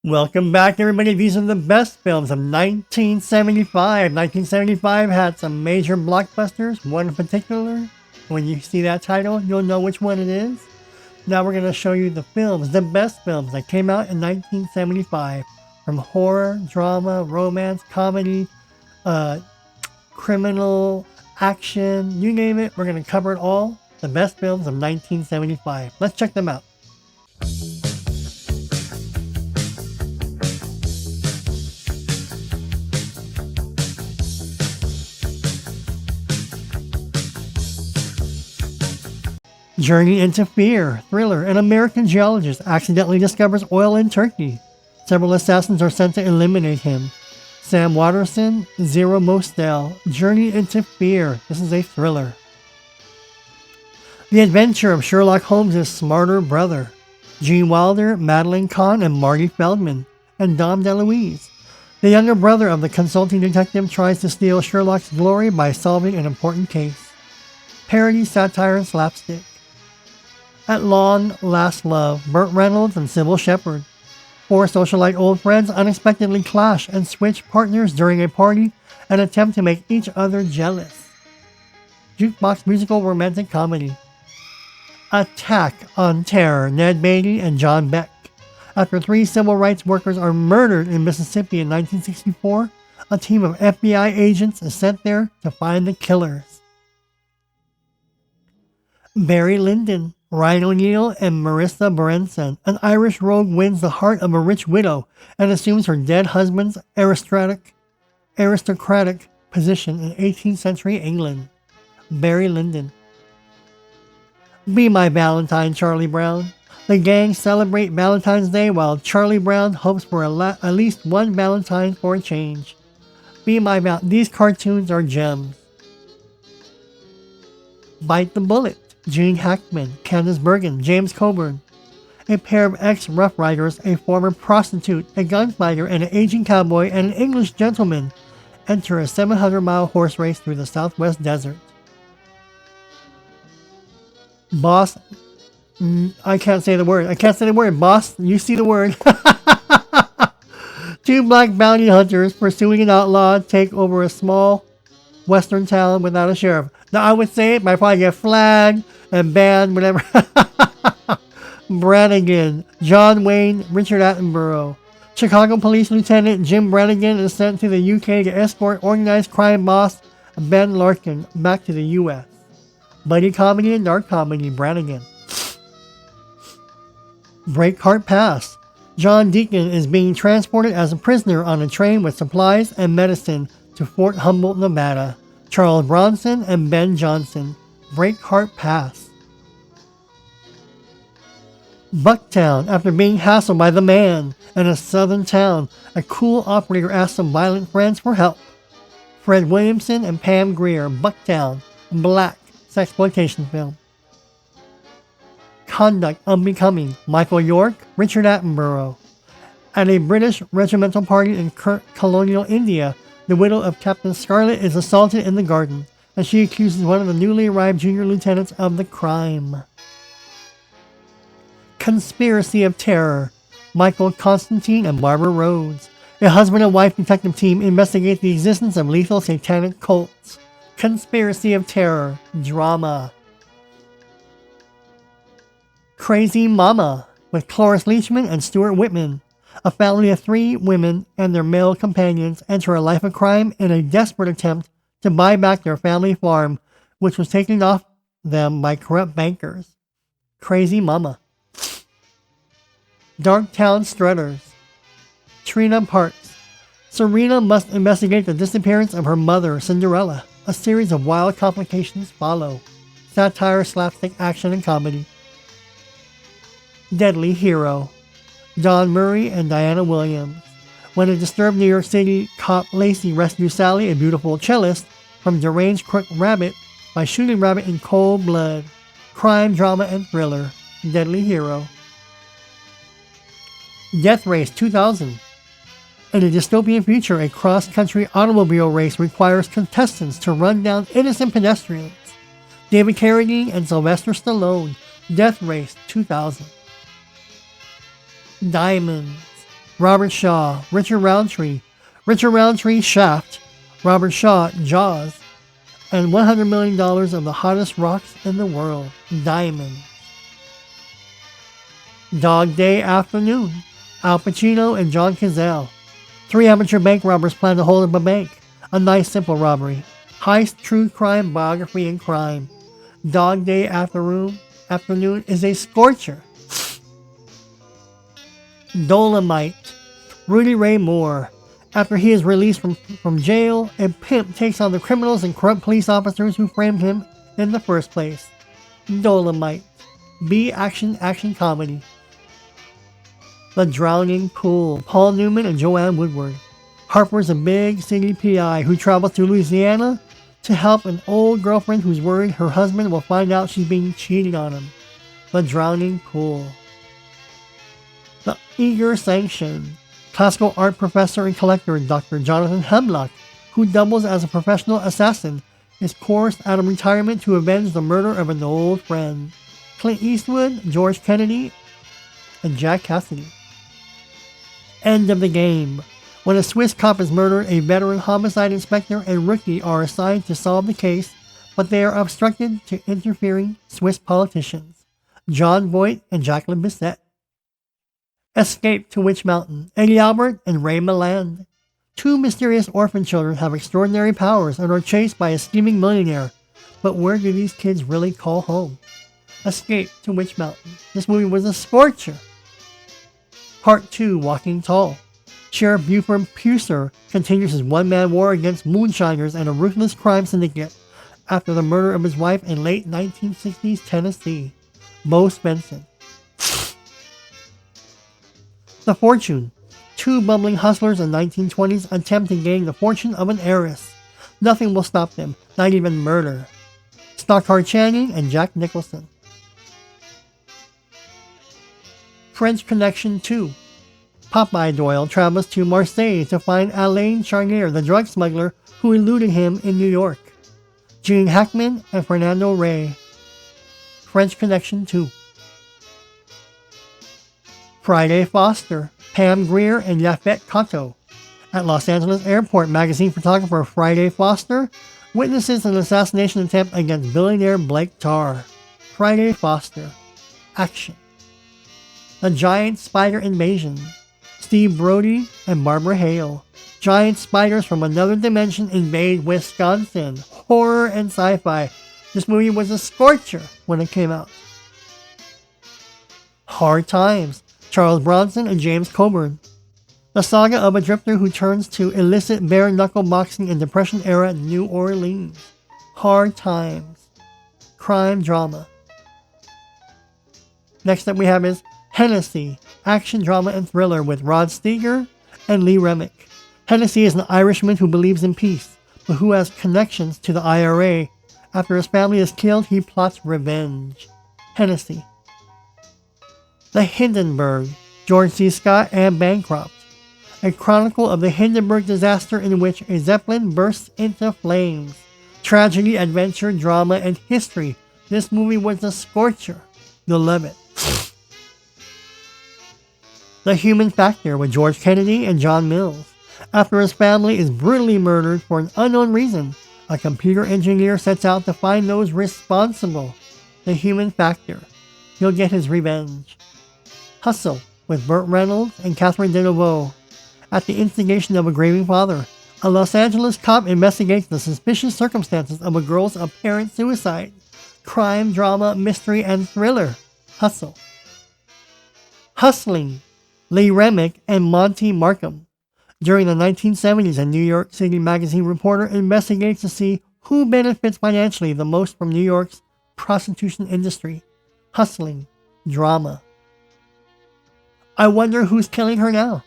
Welcome back, everybody. These are the best films of 1975. 1975 had some major blockbusters, one in particular. When you see that title, you'll know which one it is. Now we're going to show you the films, the best films that came out in 1975. From horror, drama, romance, comedy, criminal, action, you name it. We're going to cover it all. The best films of 1975. Let's check them out. Journey into Fear, thriller. An American geologist accidentally discovers oil in Turkey. Several assassins are sent to eliminate him. Sam Waterston, Zero Mostel, Journey into Fear. This is a thriller. The Adventure of Sherlock Holmes' Smarter Brother. Gene Wilder, Madeline Kahn, and Marty Feldman, and Dom DeLuise. The younger brother of the consulting detective tries to steal Sherlock's glory by solving an important case. Parody, satire, and slapstick. At Long Last Love, Burt Reynolds and Sybil Shepherd. Four socialite old friends unexpectedly clash and switch partners during a party and attempt to make each other jealous. Jukebox musical romantic comedy. Attack on Terror, Ned Beatty and John Beck. After three civil rights workers are murdered in Mississippi in 1964, a team of FBI agents is sent there to find the killers. Barry Lyndon, Ryan O'Neal, and Marissa Berenson. An Irish rogue wins the heart of a rich widow and assumes her dead husband's aristocratic position in 18th century England. Barry Lyndon. Be My Valentine, Charlie Brown. The gang celebrate Valentine's Day while Charlie Brown hopes for at least one Valentine for a change. These cartoons are gems. Bite the Bullet. Gene Hackman, Candice Bergen, James Coburn. A pair of ex-Rough Riders, a former prostitute, a gunfighter, and an aging cowboy and an English gentleman enter a 700-mile horse race through the Southwest desert. Boss, I can't say the word. Boss, you see the word. Two black bounty hunters pursuing an outlaw take over a small western town without a sheriff. Now, I would say it, but I probably get flagged and banned, whatever. Brannigan, John Wayne, Richard Attenborough. Chicago Police Lieutenant Jim Brannigan is sent to the UK to escort organized crime boss Ben Larkin back to the US. Buddy comedy and dark comedy, Brannigan. Breakheart Pass. John Deacon is being transported as a prisoner on a train with supplies and medicine to Fort Humboldt, Nevada. Charles Bronson and Ben Johnson. Breakheart Pass. Bucktown. After being hassled by the Man in a southern town, a cool operator asks some violent friends for help. Fred Williamson and Pam Grier. Bucktown. Black sexploitation film. Conduct Unbecoming. Michael York, Richard Attenborough. At a British regimental party in colonial India, the widow of Captain Scarlet is assaulted in the garden, and she accuses one of the newly arrived junior lieutenants of the crime. Conspiracy of Terror. Michael Constantine and Barbara Rhodes. A husband and wife detective team investigate the existence of lethal satanic cults. Conspiracy of Terror. Drama. Crazy Mama, with Cloris Leachman and Stuart Whitman. A family of three women and their male companions enter a life of crime in a desperate attempt to buy back their family farm, which was taken off them by corrupt bankers. Crazy Mama. Darktown Strutters. Trina Parks. Serena must investigate the disappearance of her mother, Cinderella. A series of wild complications follow. Satire, slapstick, action, and comedy. Deadly Hero. Don Murray and Diana Williams. When a disturbed New York City cop Lacey rescues Sally, a beautiful cellist, from deranged crook Rabbit by shooting Rabbit in cold blood. Crime, drama, and thriller. Deadly Hero. Death Race 2000. In a dystopian future, a cross-country automobile race requires contestants to run down innocent pedestrians. David Carradine and Sylvester Stallone. Death Race 2000. Diamonds. Robert Shaw, Richard Roundtree, Shaft, Robert Shaw, Jaws, and $100 million of the hottest rocks in the world, diamond. Dog Day Afternoon, Al Pacino and John Cazale. 3 amateur bank robbers plan to hold up a bank. A nice simple robbery. Heist, true crime, biography, and crime. Dog Day Afternoon is a scorcher. Dolomite, Rudy Ray Moore. After he is released from jail, a pimp takes on the criminals and corrupt police officers who framed him in the first place. Dolomite, B action comedy. The Drowning Pool, Paul Newman and Joanne Woodward. Harper's a big city PI who travels to Louisiana to help an old girlfriend who's worried her husband will find out she's being cheated on him. The Drowning Pool. The Eager Sanction, classical art professor and collector Dr. Jonathan Hemlock, who doubles as a professional assassin, is coerced out of retirement to avenge the murder of an old friend. Clint Eastwood, George Kennedy, and Jack Cassidy. End of the game. When a Swiss cop is murdered, a veteran homicide inspector and rookie are assigned to solve the case, but they are obstructed to interfering Swiss politicians. John Voight and Jacqueline Bisset. Escape to Witch Mountain, Eddie Albert and Ray Milland. 2 mysterious orphan children have extraordinary powers and are chased by a scheming millionaire. But where do these kids really call home? Escape to Witch Mountain. This movie was a scorcher. Part 2, Walking Tall. Sheriff Buford Puser continues his one-man war against moonshiners and a ruthless crime syndicate after the murder of his wife in late 1960s Tennessee. Bo Svensson. The Fortune. 2 bumbling hustlers in 1920s attempt to gain the fortune of an heiress. Nothing will stop them, not even murder. Stockard Channing and Jack Nicholson. French Connection 2. Popeye Doyle travels to Marseille to find Alain Charnier, the drug smuggler who eluded him in New York. Gene Hackman and Fernando Rey. French Connection 2. Friday Foster, Pam Grier and Yaphet Kotto. At Los Angeles Airport, magazine photographer Friday Foster witnesses an assassination attempt against billionaire Blake Tarr. Friday Foster. Action. The Giant Spider Invasion. Steve Brody and Barbara Hale. Giant spiders from another dimension invade Wisconsin. Horror and sci-fi. This movie was a scorcher when it came out. Hard Times. Charles Bronson and James Coburn. The saga of a drifter who turns to illicit bare-knuckle boxing in Depression-era New Orleans. Hard Times. Crime drama. Next up we have is Hennessy, action drama and thriller with Rod Steiger and Lee Remick. Hennessy is an Irishman who believes in peace, but who has connections to the IRA. After his family is killed, he plots revenge. Hennessy. The Hindenburg, George C. Scott and Bancroft. A chronicle of the Hindenburg disaster in which a Zeppelin bursts into flames. Tragedy, adventure, drama, and history. This movie was a scorcher. You'll love it. The Human Factor with George Kennedy and John Mills. After his family is brutally murdered for an unknown reason, a computer engineer sets out to find those responsible. The Human Factor. He'll get his revenge. Hustle with Burt Reynolds and Catherine Deneuve. At the instigation of a grieving father, a Los Angeles cop investigates the suspicious circumstances of a girl's apparent suicide. Crime, drama, mystery, and thriller. Hustle. Hustling. Lee Remick and Monty Markham. During the 1970s, a New York City magazine reporter investigates to see who benefits financially the most from New York's prostitution industry. Hustling. Drama. I Wonder Who's Killing Her Now.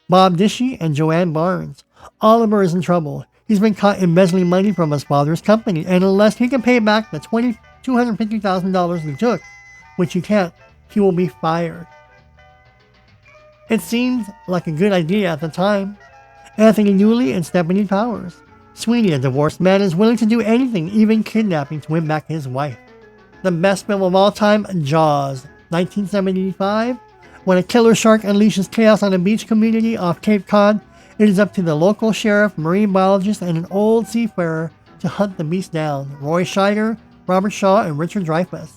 Bob Dishy and Joanne Barnes. Oliver is in trouble. He's been caught embezzling money from his father's company, and unless he can pay back the $250,000 he took, which he can't, he will be fired. It seemed like a good idea at the time. Anthony Newley and Stephanie Powers. Sweeney, a divorced man, is willing to do anything, even kidnapping, to win back his wife. The best film of all time, Jaws, 1975. When a killer shark unleashes chaos on a beach community off Cape Cod, it is up to the local sheriff, marine biologist, and an old seafarer to hunt the beast down. Roy Scheider, Robert Shaw, and Richard Dreyfuss.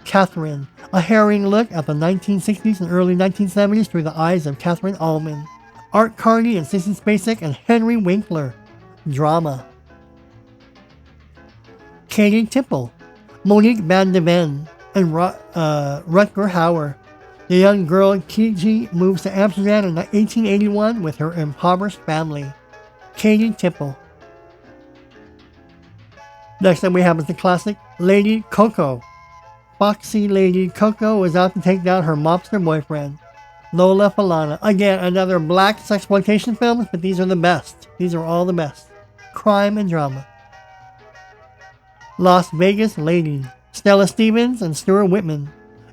Catherine, a harrowing look at the 1960s and early 1970s through the eyes of Catherine Allman, Art Carney and Sissy Spacek, and Henry Winkler. Drama. Katie Tipple, Monique Van de Ven, and Rutger Hauer. The young girl Kiji moves to Amsterdam in 1881 with her impoverished family. Katie Tipple. Next up we have is the classic Lady Coco. Foxy Lady Coco is out to take down her mobster boyfriend, Lola Falana. Again, another black sexploitation film, but these are the best. These are all the best. Crime and drama. Las Vegas Lady. Stella Stevens and Stuart Whitman.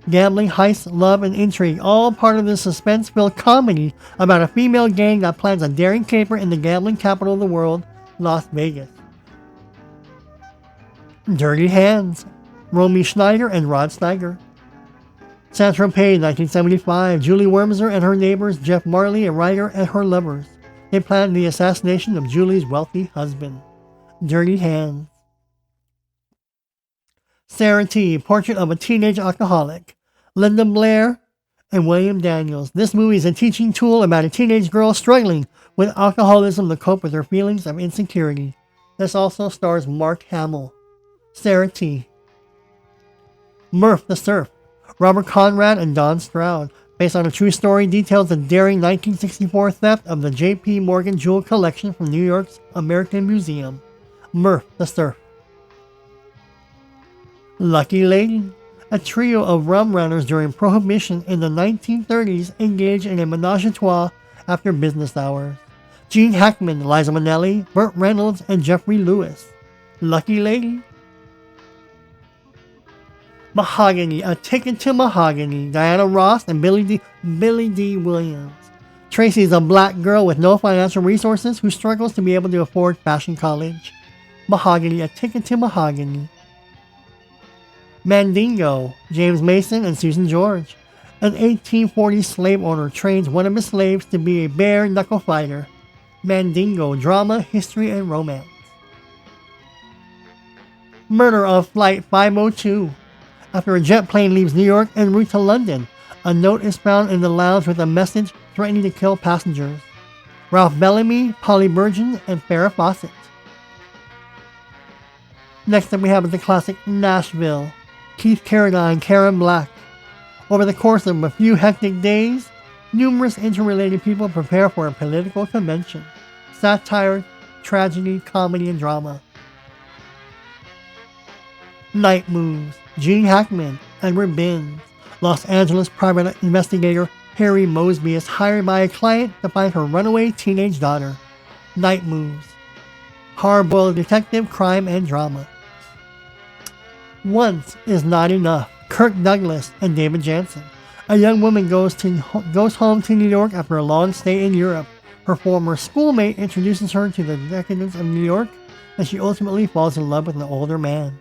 Gambling, heist, love, and intrigue, all part of this suspense-filled comedy about a female gang that plans a daring caper in the gambling capital of the world, Las Vegas. Dirty Hands. Romy Schneider and Rod Steiger. Saint-Tropez, 1975. Julie Wormser and her neighbors, Jeff Marley, a writer, and her lovers. They planned the assassination of Julie's wealthy husband. Dirty Hands. Sarah T. Portrait of a Teenage Alcoholic. Linda Blair and William Daniels. This movie is a teaching tool about a teenage girl struggling with alcoholism to cope with her feelings of insecurity. This also stars Mark Hamill. Sarah T. Murph the Surf. Robert Conrad and Don Stroud. Based on a true story, details the daring 1964 theft of the J.P. Morgan jewel collection from New York's American Museum. Murph the Surf. Lucky Lady. A trio of rum runners during Prohibition in the 1930s engaged in a menage a trois after business hours. Gene Hackman, Liza Minnelli, Burt Reynolds, and Jeffrey Lewis. Lucky Lady. Mahogany, A Ticket to Mahogany. Diana Ross and Billy D. Williams. Tracy is a black girl with no financial resources who struggles to be able to afford fashion college. Mahogany, A Ticket to Mahogany. Mandingo, James Mason and Susan George. An 1840s slave owner trains one of his slaves to be a bare-knuckle fighter. Mandingo, drama, history, and romance. Murder of Flight 502. After a jet plane leaves New York en route to London, a note is found in the lounge with a message threatening to kill passengers. Ralph Bellamy, Polly Bergen, and Farrah Fawcett. Next up we have the classic Nashville. Keith Carradine, Karen Black. Over the course of a few hectic days, numerous interrelated people prepare for a political convention. Satire, tragedy, comedy, and drama. Night Moves. Gene Hackman, Edward Binns. Los Angeles private investigator Harry Mosby is hired by a client to find her runaway teenage daughter. Night Moves. Hard-boiled detective, crime, and drama. Once is Not Enough. Kirk Douglas and David Jansen. A young woman goes home to New York after a long stay in Europe. Her former schoolmate introduces her to the decadence of New York, and she ultimately falls in love with an older man.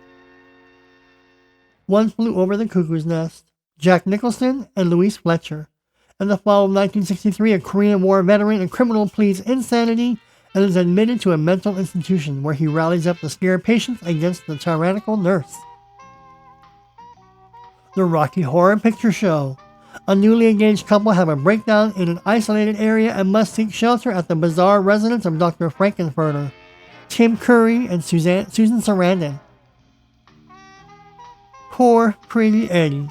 One Flew Over the Cuckoo's Nest. Jack Nicholson and Louise Fletcher. In the fall of 1963, a Korean War veteran and criminal pleads insanity and is admitted to a mental institution where he rallies up to scare patients against the tyrannical nurse. The Rocky Horror Picture Show. A newly engaged couple have a breakdown in an isolated area and must seek shelter at the bizarre residence of Dr. Frankenfurter, Tim Curry, and Susan Sarandon. Poor Pretty Eddie.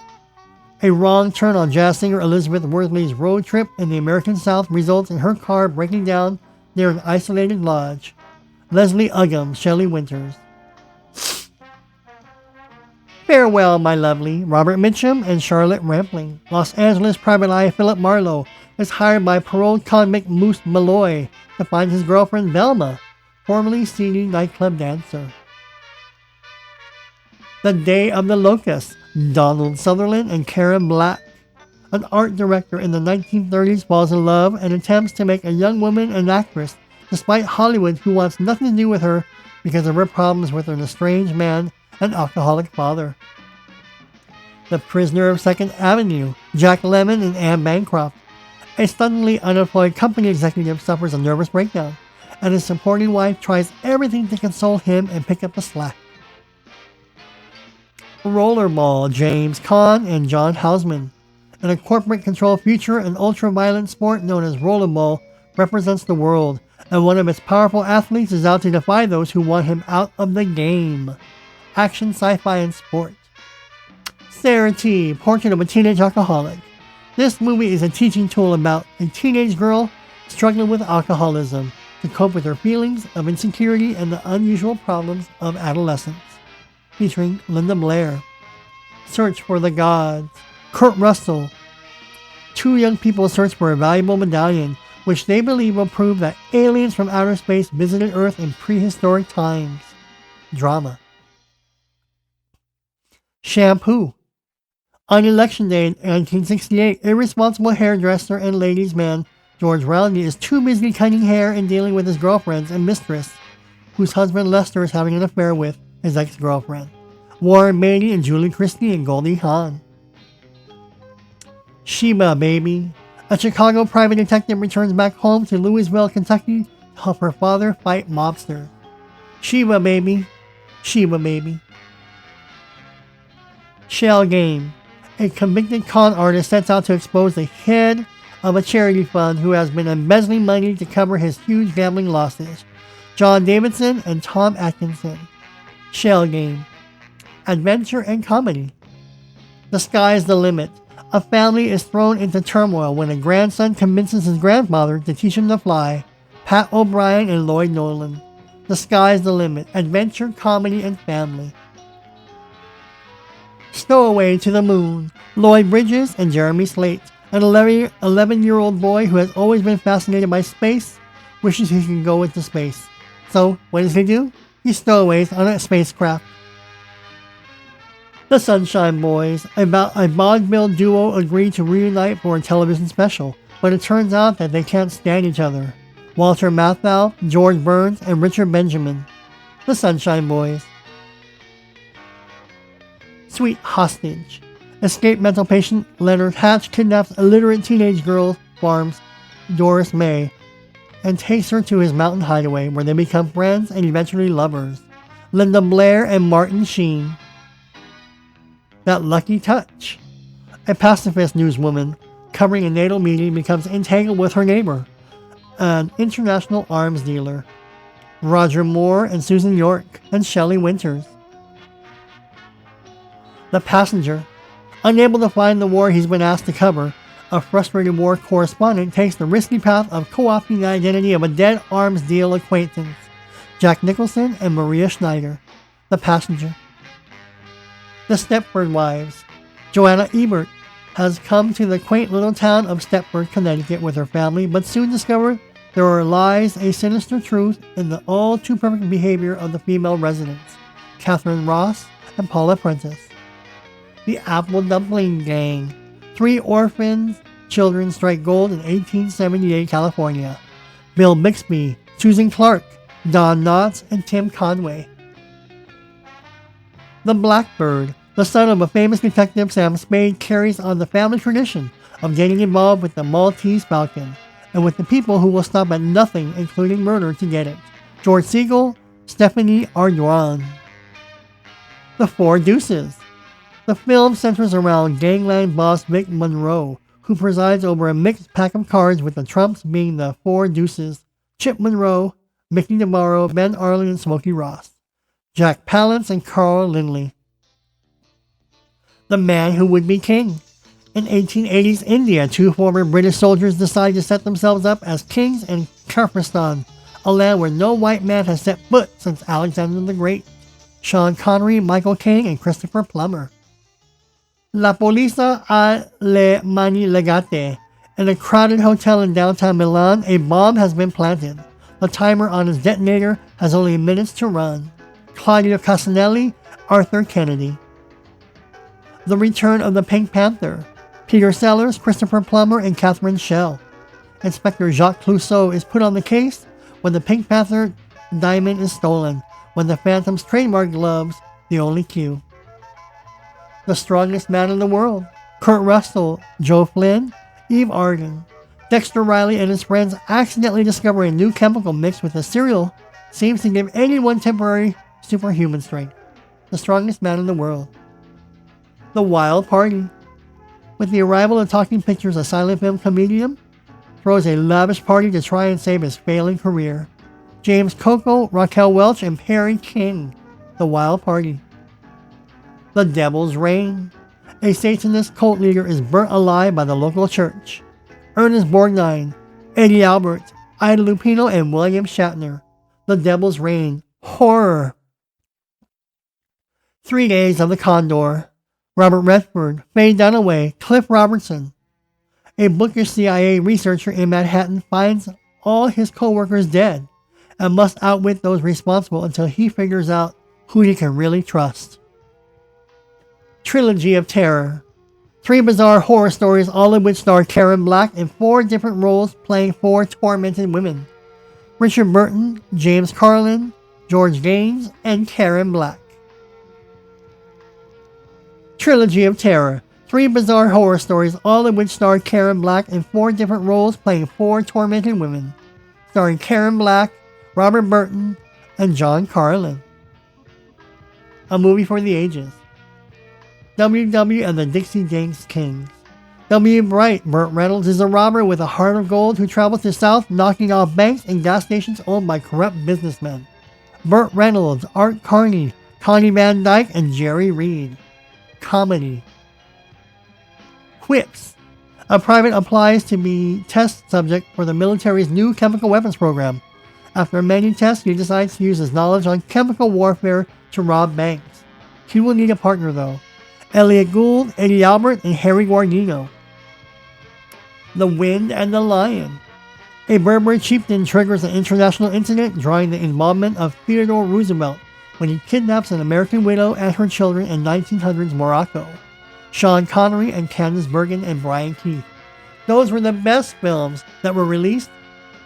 A wrong turn on jazz singer Elizabeth Worthley's road trip in the American South results in her car breaking down near an isolated lodge. Leslie Uggam, Shelley Winters. Farewell, My Lovely. Robert Mitchum and Charlotte Rampling. Los Angeles private eye Philip Marlowe is hired by paroled convict Moose Malloy to find his girlfriend Velma, formerly seedy nightclub dancer. The Day of the Locust. Donald Sutherland and Karen Black. An art director in the 1930s falls in love and attempts to make a young woman an actress despite Hollywood, who wants nothing to do with her because of her problems with an estranged man and alcoholic father. The Prisoner of Second Avenue, Jack Lemmon and Anne Bancroft. A suddenly unemployed company executive suffers a nervous breakdown, and his supporting wife tries everything to console him and pick up the slack. Rollerball, James Caan and John Houseman. In a corporate-controlled future, an ultra-violent sport known as rollerball represents the world, and one of its powerful athletes is out to defy those who want him out of the game. Action, sci-fi, and sport. Sarah T. Portrait of a Teenage Alcoholic. This movie is a teaching tool about a teenage girl struggling with alcoholism to cope with her feelings of insecurity and the unusual problems of adolescence. Featuring Linda Blair. Search for the Gods. Kurt Russell. Two young people search for a valuable medallion, which they believe will prove that aliens from outer space visited Earth in prehistoric times. Drama. Shampoo. On Election Day in 1968, irresponsible hairdresser and ladies' man George Roundy is too busy cutting hair and dealing with his girlfriends and mistress, whose husband Lester is having an affair with his ex-girlfriend, Warren Beatty and Julie Christie and Goldie Hawn. Sheba Baby. A Chicago private detective returns back home to Louisville, Kentucky to help her father fight mobsters. Sheba Baby. Sheba Baby. Shell Game. A convicted con artist sets out to expose the head of a charity fund who has been embezzling money to cover his huge gambling losses. John Davidson and Tom Atkinson. Shell Game. Adventure and comedy. The sky's the limit. A family is thrown into turmoil when a grandson convinces his grandfather to teach him to fly. Pat O'Brien and Lloyd Nolan. The sky's the limit. Adventure, comedy, and family. Stowaway to the Moon. Lloyd Bridges and Jeremy Slate. An 11-year-old boy who has always been fascinated by space wishes he could go into space. So, what does he do? He stowaways on a spacecraft. The Sunshine Boys. A vaudeville duo agreed to reunite for a television special, but it turns out that they can't stand each other. Walter Matthau, George Burns, and Richard Benjamin. The Sunshine Boys. Sweet Hostage. Escaped mental patient Leonard Hatch kidnaps illiterate teenage girl farms Doris May and takes her to his mountain hideaway where they become friends and eventually lovers. Linda Blair and Martin Sheen. That Lucky Touch. A pacifist newswoman covering a natal meeting becomes entangled with her neighbor, an international arms dealer. Roger Moore and Susan York and Shelley Winters. The Passenger. Unable to find the war he's been asked to cover, a frustrated war correspondent takes the risky path of co-opting the identity of a dead arms deal acquaintance. Jack Nicholson and Maria Schneider. The Passenger. The Stepford Wives. Joanna Ebert has come to the quaint little town of Stepford, Connecticut with her family, but soon discovered there lies a sinister truth in the all-too-perfect behavior of the female residents, Catherine Ross and Paula Prentice. The Apple Dumpling Gang. 3 orphans children strike gold in 1878 California. Bill Bixby, Susan Clark, Don Knotts, and Tim Conway. The Blackbird. The son of a famous detective, Sam Spade, carries on the family tradition of getting involved with the Maltese Falcon and with the people who will stop at nothing, including murder, to get it. George Siegel, Stephanie Arduin. The Four Deuces. The film centers around gangland boss Vic Monroe, who presides over a mixed pack of cards with the trumps being the Four Deuces: Chip Monroe, Mickey DeMauro, Ben Arlen, and Smokey Ross. Jack Palance and Carl Lindley. The Man Who Would Be King. In 1880s India, 2 former British soldiers decide to set themselves up as kings in Kyrgyzstan, a land where no white man has set foot since Alexander the Great. Sean Connery, Michael Caine, and Christopher Plummer. La Polizia alle Mani Legate. In a crowded hotel in downtown Milan, a bomb has been planted. The timer on its detonator has only minutes to run. Claudio Casanelli, Arthur Kennedy. The Return of the Pink Panther. Peter Sellers, Christopher Plummer, and Catherine Schell. Inspector Jacques Clouseau is put on the case when the Pink Panther diamond is stolen, when the Phantom's trademark gloves the only cue. The Strongest Man in the World, Kurt Russell, Joe Flynn, Eve Arden. Dexter Riley and his friends accidentally discover a new chemical mixed with a cereal seems to give anyone temporary superhuman strength. The Strongest Man in the World. The Wild Party. With the arrival of Talking Pictures, a silent film comedian throws a lavish party to try and save his failing career. James Coco, Raquel Welch, and Perry King. The Wild Party. The Devil's Reign. A Satanist cult leader is burnt alive by the local church. Ernest Borgnine, Eddie Albert, Ida Lupino, and William Shatner. The Devil's Reign. Horror. 3 Days of the Condor. Robert Redford, Faye Dunaway, Cliff Robertson. A bookish CIA researcher in Manhattan finds all his co-workers dead and must outwit those responsible until he figures out who he can really trust. Trilogy of Terror. 3 bizarre horror stories, all of which star Karen Black in 4 different roles playing 4 tormented women. Richard Burton, James Carlin, George Gaines, and Karen Black. Trilogy of Terror. 3 bizarre horror stories, all of which star Karen Black in 4 different roles playing 4 tormented women. Starring Karen Black, Robert Burton, and John Carlin. A movie for the ages. W.W. and the Dixie James Kings. W. Bright, Burt Reynolds, is a robber with a heart of gold who travels the South knocking off banks and gas stations owned by corrupt businessmen. Burt Reynolds, Art Carney, Connie Van Dyke, and Jerry Reed. Comedy. Whips. A private applies to be test subject for the military's new chemical weapons program. After many tests, he decides to use his knowledge on chemical warfare to rob banks. He will need a partner though. Elliot Gould, Eddie Albert, and Harry Guardino. The Wind and the Lion. A Berber chieftain triggers an international incident drawing the involvement of Theodore Roosevelt when he kidnaps an American widow and her children in 1900s Morocco. Sean Connery and Candice Bergen and Brian Keith. Those were the best films that were released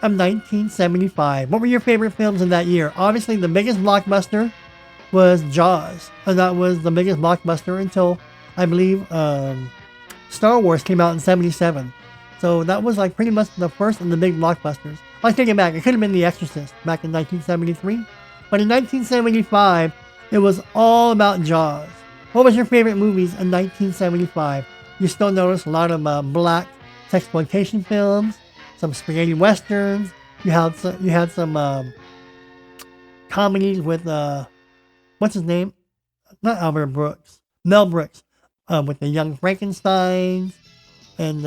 of 1975. What were your favorite films in that year? Obviously, the biggest blockbuster was Jaws, and that was the biggest blockbuster until, I believe, Star Wars came out in 77. So that was like pretty much the first of the big blockbusters. I take it back, it could have been The Exorcist back in 1973. But in 1975, it was all about Jaws. What was your favorite movies in 1975? You still notice a lot of black sexploitation films, some spaghetti westerns. You had some comedies with what's his name? Not Albert Brooks, Mel Brooks, with the Young Frankensteins, and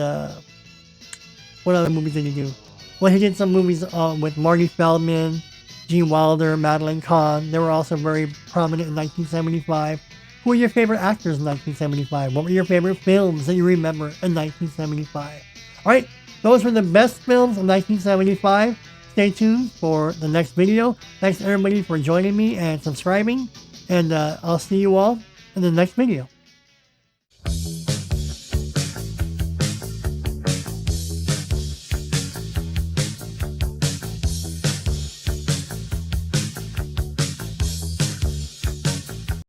what other movies did he do? Well, he did some movies with Marty Feldman, Gene Wilder, Madeline Kahn. They were also very prominent in 1975. Who were your favorite actors in 1975? What were your favorite films that you remember in 1975? Alright, those were the best films of 1975. Stay tuned for the next video. Thanks everybody for joining me and subscribing. And I'll see you all in the next video.